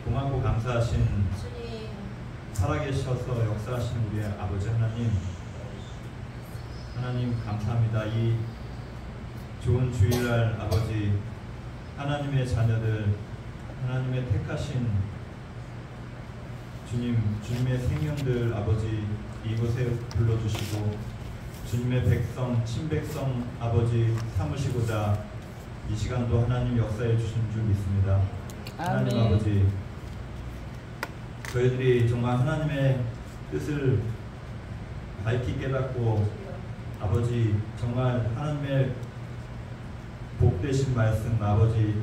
고맙고 감사하신 주님, 살아계셔서 역사하신 우리의 아버지 하나님 감사합니다. 이 좋은 주일날 아버지 하나님의 자녀들, 하나님의 택하신 주님의 생명들 아버지 이곳에 불러주시고 주님의 백성, 친백성 아버지 삼으시고자 이 시간도 하나님 역사해 주신 줄 믿습니다. 하나님 아버지, 저희들이 정말 하나님의 뜻을 밝히 깨닫고 아버지 정말 하나님의 복되신 말씀 아버지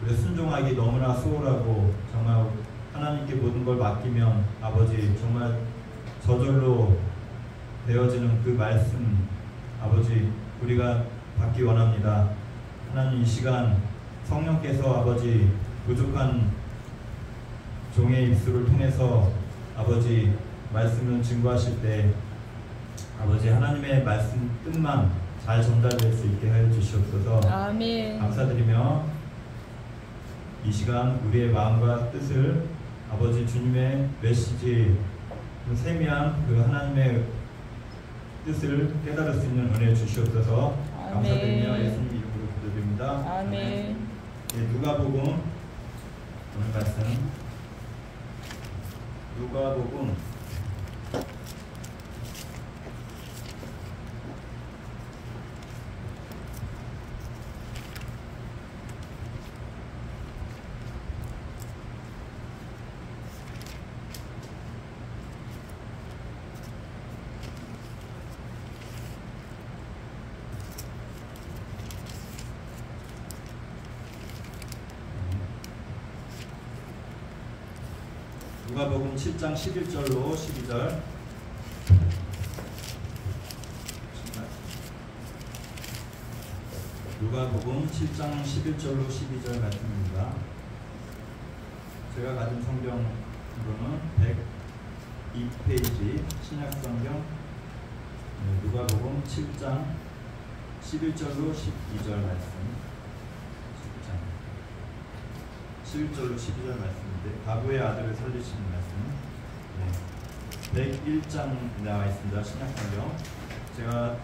우리 순종하기 너무나 수월하고 정말 하나님께 모든 걸 맡기면 아버지 정말 저절로 되어지는 그 말씀 아버지 우리가 받기 원합니다. 하나님 이 시간 성령께서 아버지 부족한 종의 입술을 통해서 아버지 말씀을 증거하실 때 아버지 하나님의 말씀 뜻만 잘 전달될 수 있게 하여 주시옵소서. 아멘. 감사드리며 이 시간 우리의 마음과 뜻을 아버지 주님의 메시지 그 세미한 그 하나님의 뜻을 깨달을 수 있는 은혜 주시옵소서. 아멘. 감사드리며 예수님 이름으로 기도드립니다. 아멘. 누가복음 오늘 말씀 누가복음 7장 11절로 12절 누가복음 7장 11절로 12절 말씀입니다. 제가 가진 성경으로는 102페이지 신약성경 누가복음 7장 11절로 12절 말씀 11절로 12절 말씀인데 과부의 아들을 살리시는 말씀 101장 나와 있습니다. 신약성경 제가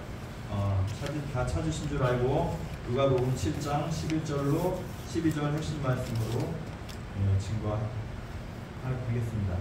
다 찾으신 줄 알고 누가복음 7장 11절로 12절 핵심 말씀으로 증거하겠습니다.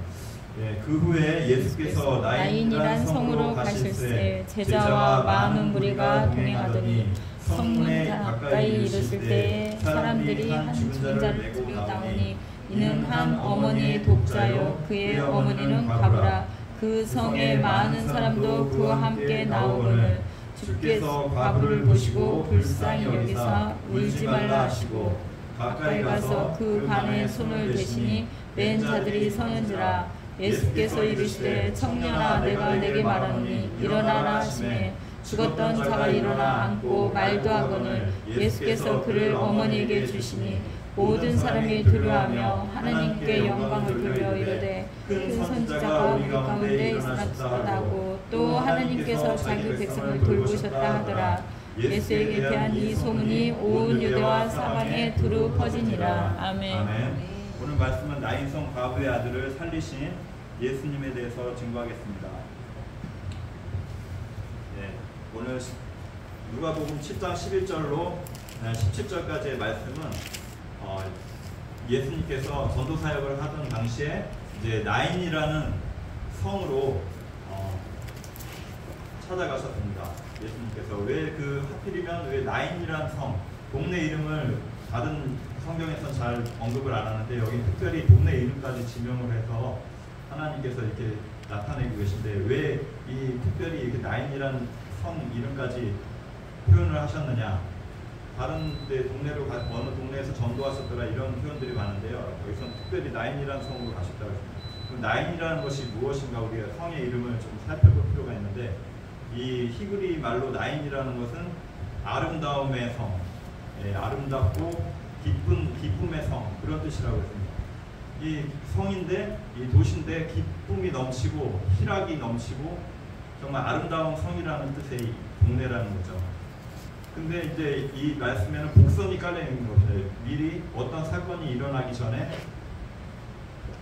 그 후에 예수께서 나인이란 성으로 가실새 제자와 많은 무리가 동행하더니 성문에 가까이 이르실 때에 사람들이 한 죽은 자를 메고 나오니 이는 한 어머니의 독자요 그의 어머니는 과부라. 그 성에 많은 사람도 그와 함께 나오거늘 주께서 과부를 보시고 불쌍히 여기사 울지 말라 하시고 가까이 가서 그 발에 손을 대시니 맨 자들이 서는지라. 예수께서 이르시되 청년아 내가 내게 말하노니 일어나라 하시매 죽었던 자가 일어나 앉고 말도 하거늘 예수께서 그를 어머니에게 주시니 모든 사람이 두려워하며 하나님께 영광을 돌려 이르되 큰 선지자가 우리 가운데 일어나셨다 하고 또 하나님께서 자기 백성을 돌보셨다 하더라. 예수에게 대한 이 소문이 온 유대와 사방에 두루 퍼지니라. 아멘. 오늘 말씀은 나인성 과부의 아들을 살리신 예수님에 대해서 증거하겠습니다. 오늘 누가복음 7장 11절로 17절까지의 말씀은 예수님께서 전도 사역을 하던 당시에 이제 나인이라는 성으로 찾아가셨습니다. 예수님께서 왜 하필이면 왜 나인이라는 성 동네 이름을 다른 성경에서는 잘 언급을 안 하는데 여기 특별히 동네 이름까지 지명을 해서 하나님께서 이렇게 나타내고 계신데 왜 이 특별히 이렇게 나인이라는 성 이름까지 표현을 하셨느냐? 다른 데 동네로 어느 동네에서 전도하셨더라 이런 표현들이 많은데요. 여기서는 특별히 나인이라는 성으로 가셨다고 했습니다. 그럼 나인이라는 것이 무엇인가 우리가 성의 이름을 좀 살펴볼 필요가 있는데 이 히브리 말로 나인이라는 것은 아름다움의 성, 아름답고 기쁨의 성 그런 뜻이라고 했습니다. 이 성인데 이 도시인데 기쁨이 넘치고 희락이 넘치고 정말 아름다운 성이라는 뜻의 동네라는 거죠. 근데 이제 이 말씀에는 복선이 깔려 있는 것이에요. 미리 어떤 사건 사건이 일어나기 전에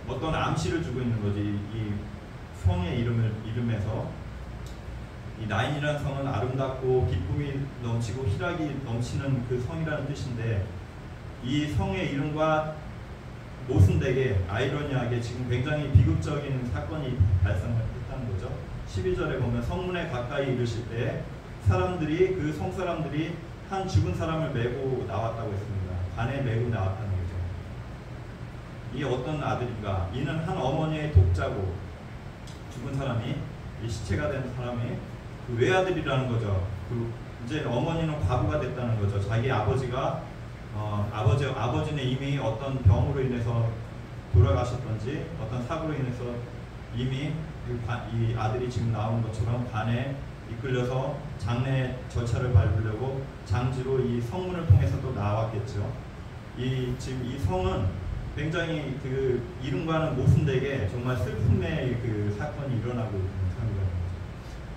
어떤 암시를 주고 있는 거지. 이 성의 이름에서 이 나인이라는 성은 아름답고 기쁨이 넘치고 희락이 넘치는 그 성이라는 뜻인데, 이 성의 이름과 모순되게 아이러니하게 지금 굉장히 비극적인 사건이 발생했다는 거죠. 12절에 보면 성문에 가까이 이르실 때 사람들이, 그 성 사람들이 한 죽은 사람을 메고 나왔다고 했습니다. 관에 메고 나왔다는 거죠. 이 어떤 아들인가? 이는 한 어머니의 독자고, 죽은 사람이, 이 시체가 된 사람이 그 외아들이라는 거죠. 그 이제 어머니는 과부가 됐다는 거죠. 자기 아버지가 아버지는 이미 어떤 병으로 인해서 돌아가셨던지 어떤 사고로 인해서 이미 이 아들이 지금 나온 것처럼 관에 이끌려서 장례 절차를 밟으려고 장지로 이 성문을 통해서 또 나왔겠죠. 지금 이 성은 굉장히 그 이름과는 모순되게 정말 슬픔의 그 사건이 일어나고 있는 상황입니다.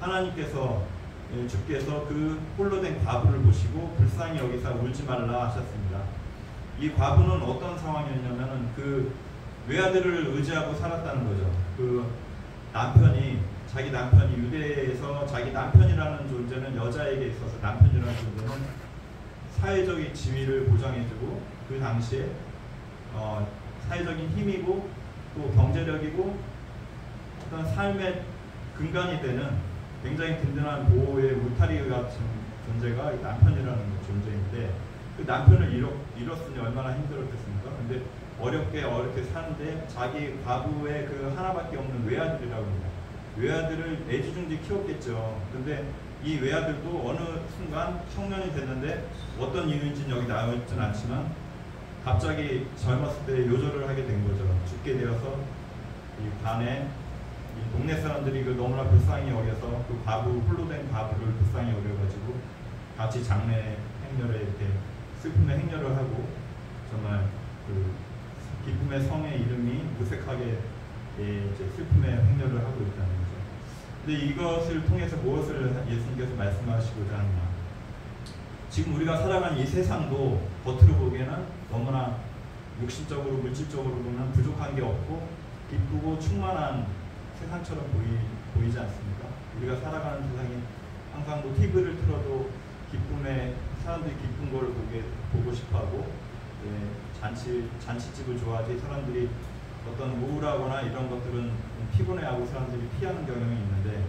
하나님께서, 주께서 그 홀로 된 과부를 보시고 불쌍히 여기사 울지 말라 하셨습니다. 이 과부는 어떤 상황이었냐면은 그 외아들을 의지하고 살았다는 거죠. 그 자기 남편이 유대에서 자기 남편이라는 존재는, 여자에게 있어서 남편이라는 존재는 사회적인 지위를 보장해주고, 그 당시에 사회적인 힘이고 또 경제력이고 어떤 삶의 근간이 되는 굉장히 든든한 보호의 울타리 같은 존재가 남편이라는 존재인데, 그 남편을 잃었으니 얼마나 힘들었겠습니까? 근데 어렵게 사는데 자기 과부의 그 하나밖에 없는 외아들이라고 합니다. 외아들을 애지중지 키웠겠죠. 근데 이 외아들도 어느 순간 청년이 됐는데, 어떤 이유인지는 여기 나와 있지는 않지만 갑자기 젊었을 때 요절을 하게 된 거죠. 죽게 되어서 이 관에 이 동네 사람들이 그 너무나 불쌍히 여겨서 그 과부, 홀로 된 과부를 불쌍히 여겨가지고 같이 장례 행렬에 이렇게 슬픔의 행렬을 하고, 정말 그 기쁨의 성의 이름이 무색하게 이제 슬픔의 행렬을 하고 있다는 거죠. 근데 이것을 통해서 무엇을 예수님께서 말씀하시고자 하느냐? 지금 우리가 살아가는 이 세상도 겉으로 보기에는 너무나 육신적으로, 물질적으로 보면 부족한 게 없고 기쁘고 충만한 세상처럼 보이지 않습니까? 우리가 살아가는 세상이 항상 뭐 TV를 틀어도 사람들이 기쁜 걸 보고 싶어하고, 잔치집을 좋아하지, 사람들이 어떤 우울하거나 이런 것들은 피곤해하고 사람들이 피하는 경향이 있는데,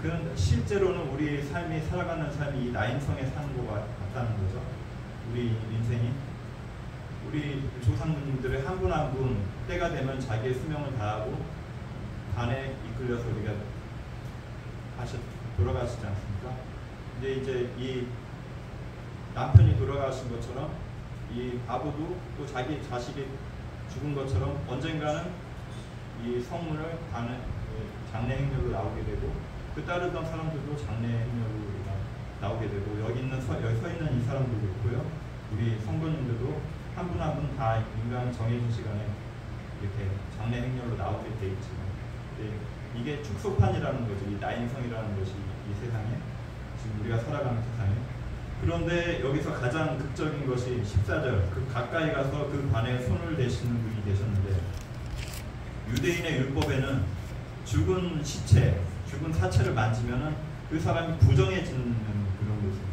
그런 실제로는 우리 삶이, 살아가는 삶이 이 나인성에 사는 것 같다는 거죠. 우리 인생이, 우리 조상님들의 한 분 한 분 때가 되면 자기의 수명을 다하고 관에 이끌려서 우리가 돌아가시지 않습니까? 근데 이제 이 남편이 돌아가신 것처럼 이 과부도 또 자기 자식이 죽은 것처럼 언젠가는 이 성문을 장례 행렬로 나오게 되고, 그 따르던 사람들도 장례 행렬로 나오게 되고, 여기 서 있는 이 사람들도 있고요. 우리 성도님들도 한 분 한 분 다 인간 정해진 시간에 이렇게 장례 행렬로 나오게 돼 있지만, 이게 축소판이라는 거죠. 이 나인성이라는 것이 이 세상에, 지금 우리가 살아가는 세상에. 그런데 여기서 가장 극적인 것이 14절, 그 가까이 가서 그 관에 손을 대시는 분이 계셨는데, 유대인의 율법에는 죽은 시체, 죽은 사체를 만지면은 그 사람이 부정해지는 그런 것이 있어요.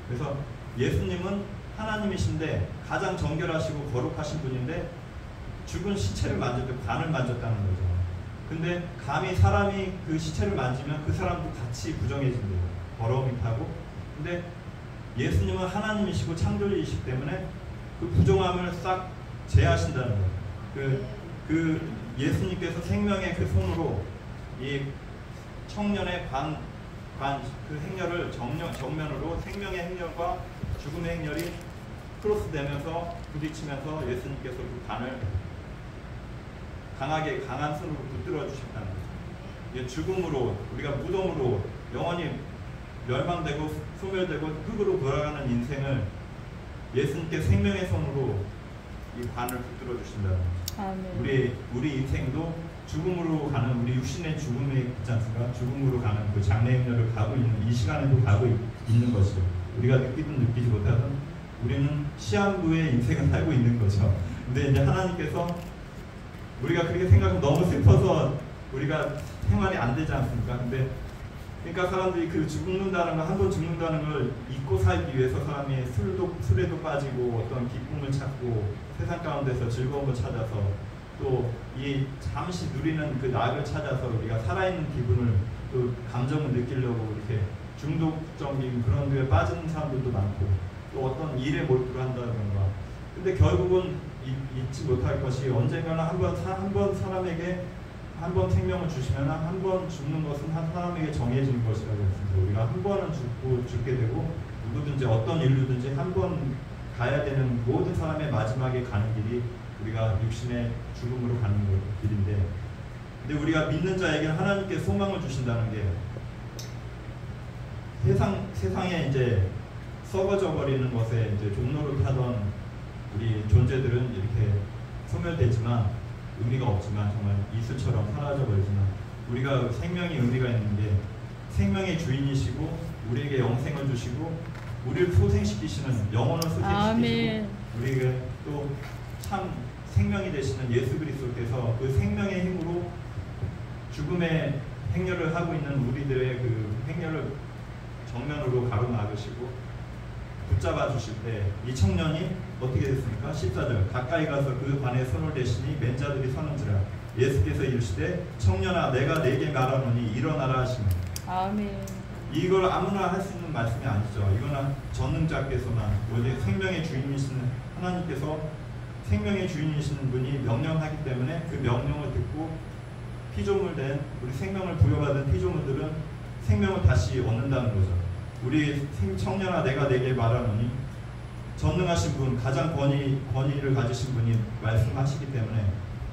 그래서 예수님은 하나님이신데 가장 정결하시고 거룩하신 분인데 죽은 시체를 만질 때 관을 만졌다는 거죠. 근데 감히 사람이 그 시체를 만지면 그 사람도 같이 부정해진대요. 더러움이 타고. 근데 예수님은 하나님이시고 창조주이시기 때문에 그 부정함을 싹 제하신다는 거예요. 그 예수님께서 생명의 그 손으로 이 청년의 그 행렬을 정면으로, 생명의 행렬과 죽음의 행렬이 크로스되면서 부딪히면서 예수님께서 그 관을 강한 손으로 붙들어 주셨다는 거죠. 이게 죽음으로, 우리가 무덤으로 영원히 멸망되고 소멸되고 흙으로 돌아가는 인생을 예수님께 생명의 손으로 이 관을 붙들어 주신다는 거죠. 아멘. 우리 인생도 죽음으로 가는, 우리 육신의 죽음이 있지 않습니까? 죽음으로 가는 그 장례 행렬을 가고 있는, 이 시간에도 가고 있는 것이죠. 우리가 느끼든 느끼지 못하든 우리는 시한부의 인생을 살고 있는 거죠. 근데 이제 하나님께서 우리가 그렇게 생각하면 너무 슬퍼서 우리가 생활이 안 되지 않습니까? 근데 그러니까 사람들이 그 죽는다는 거, 한 번 죽는다는 걸 잊고 살기 위해서 사람이 술에도 빠지고 어떤 기쁨을 찾고 세상 가운데서 즐거움을 찾아서 또 이 잠시 누리는 그 낙을 찾아서 우리가 살아있는 기분을 또 감정을 느끼려고 이렇게 중독적인 그런 데에 빠지는 사람들도 많고 또 어떤 일에 몰두를 한다던가. 근데 결국은 잊지 못할 것이 언젠가는 한 번 사람에게 한 번 생명을 주시면 한 번 죽는 것은 한 사람에게 정해지는 것이라고 했습니다. 우리가 한 번은 죽게 되고 누구든지 어떤 인류든지 한 번 가야 되는 모든 사람의 마지막에 가는 길이 우리가 육신의 죽음으로 가는 길인데, 근데 우리가 믿는 자에게는 하나님께 소망을 주신다는 게 세상에 이제 썩어져 버리는 것에 이제 종로를 타던 우리 존재들은 이렇게 소멸되지만 의미가 없지만 정말 이슬처럼 사라져 버리지만 우리가 생명이 의미가 있는 게 생명의 주인이시고 우리에게 영생을 주시고 우리를 소생시키시는 영혼을 소생시키시고 우리에게 또 참 생명이 되시는 예수 그리스도께서 그 생명의 힘으로 죽음의 행렬을 하고 있는 우리들의 그 행렬을 정면으로 가로막으시고 붙잡아 주실 때 이 청년이 어떻게 됐습니까? 14절 가까이 가서 그 관에 손을 대시니 맨자들이 서는지라 예수께서 이르시되 청년아 내가 네게 말하노니 일어나라 하시니. 아멘. 이걸 아무나 할 수 있는 말씀이 아니죠. 이거는 전능자께서만 오직 생명의 주인이신 하나님께서 생명의 주인이신 분이 명령하기 때문에 그 명령을 듣고 피조물된 우리 생명을 부여받은 피조물들은 생명을 다시 얻는다는 거죠. 우리 청년아 내가 네게 말하노니 전능하신 분, 가장 권위를 가지신 분이 말씀하시기 때문에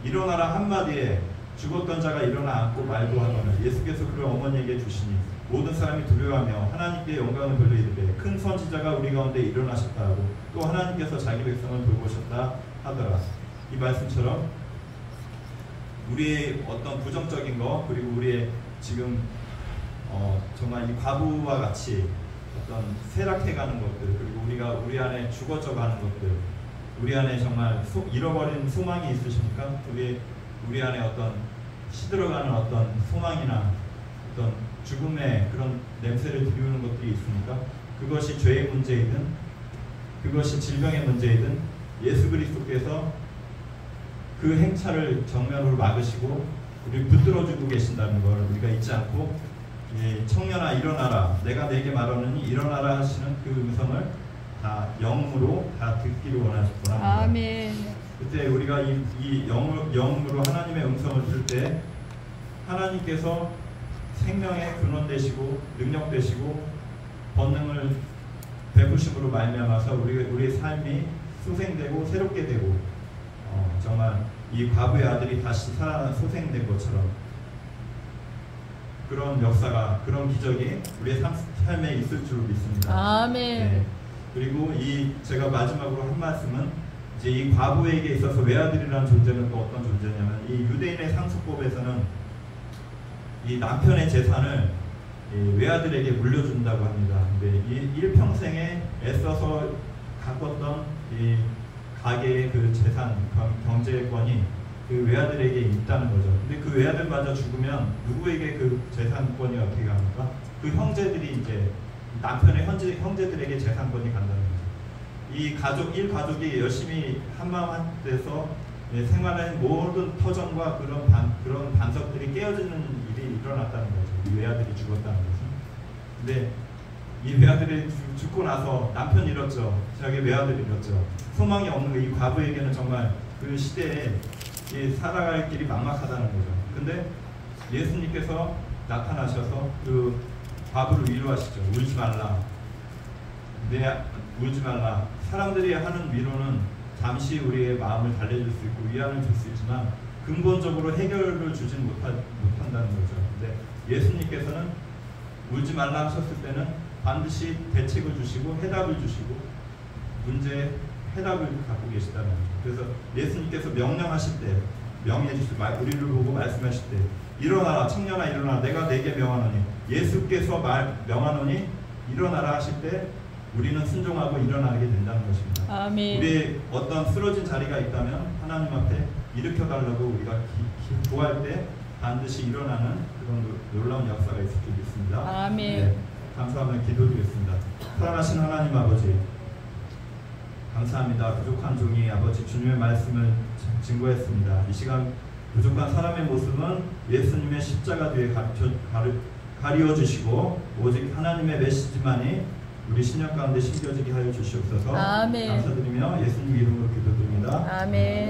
일어나라 한마디에 죽었던 자가 일어나 앉고 말도 하거늘 예수께서 그를 어머니에게 주시니 모든 사람이 두려워하며 하나님께 영광을 돌려 이르되 큰 선지자가 우리 가운데 일어나셨다 하고 또 하나님께서 자기 백성을 돌보셨다 하더라. 이 말씀처럼 우리의 어떤 부정적인 것 그리고 우리의 지금 정말 이 과부와 같이 어떤 쇠락해가는 것들 그리고 우리가 우리 안에 죽어져가는 것들 우리 안에 정말 잃어버린 소망이 있으십니까? 우리 안에 어떤 시들어가는 어떤 소망이나 어떤 죽음의 그런 냄새를 드리우는 것들이 있습니까? 그것이 죄의 문제이든 그것이 질병의 문제이든 예수 그리스도께서 그 행차를 정면으로 막으시고 우리를 붙들어주고 계신다는 걸 우리가 잊지 않고 청년아 일어나라 내가 네게 말하노니 일어나라 하시는 그 음성을 다 영으로 다 듣기를 원합니다. 아멘. 그때 우리가 이 영으로 하나님의 음성을 들을 때 하나님께서 생명의 근원 되시고 능력 되시고 권능을 베푸심으로 말미암아서 우리의 삶이 소생되고 새롭게 되고 정말 이 과부의 아들이 다시 살아난 소생된 것처럼 그런 역사가 그런 기적이 우리의 삶에 있을 줄 믿습니다. 아멘. 네. 그리고 제가 마지막으로 한 말씀은 이제 이 과부에게 있어서 외아들이라는 존재는 또 어떤 존재냐면 이 유대인의 상속법에서는 이 남편의 재산을 외아들에게 물려준다고 합니다. 근데 이 일평생에 애써서 가꿨던 이 가계의 그 재산, 경제권이 그 외아들에게 있다는 거죠. 근데 그 외아들마저 죽으면 누구에게 그 재산권이 어떻게 갑니까? 그 형제들이 이제 남편의 형제들에게 재산권이 간다는 거죠. 이 일가족이 열심히 한마음 돼서 생활하는 모든 터전과 그런 반석들이 깨어지는 일이 일어났다는 거죠. 이 외아들이 죽었다는 거죠. 근데 이 외아들이 죽고 나서 남편 잃었죠. 자기 외아들 잃었죠. 소망이 없는 이 과부에게는 정말 그 시대에 살아갈 길이 막막하다는 거죠. 근데 예수님께서 나타나셔서 그 과부를 위로하시죠. 울지 말라. 울지 말라. 사람들이 하는 위로는 잠시 우리의 마음을 달래줄 수 있고 위안을 줄 수 있지만 근본적으로 해결을 주진 못한다는 거죠. 근데 예수님께서는 울지 말라 하셨을 때는 반드시 대책을 주시고 해답을 주시고 문제의 해답을 갖고 계시다는 거죠. 그래서 예수님께서 명령하실 때 명령해 주실 때 우리를 보고 말씀하실 때 일어나라 청년아 일어나라 내가 네게 명하노니 예수께서 명하노니 일어나라 하실 때 우리는 순종하고 일어나게 된다는 것입니다. 아멘. 우리 어떤 쓰러진 자리가 있다면 하나님 앞에 일으켜 달라고 우리가 구할 때 반드시 일어나는 그런 놀라운 역사가 있을 줄 믿습니다. 아멘. 네, 감사하며 기도드리겠습니다. 사랑하신 하나님 아버지, 감사합니다. 부족한 종이 아버지 주님의 말씀을 증거했습니다. 이 시간 부족한 사람의 모습은 예수님의 십자가 뒤에 가리워 주시고 오직 하나님의 메시지만이 우리 신약 가운데 심겨지게 하여 주시옵소서. 아멘. 감사드리며 예수님 이름으로 기도드립니다. 아멘.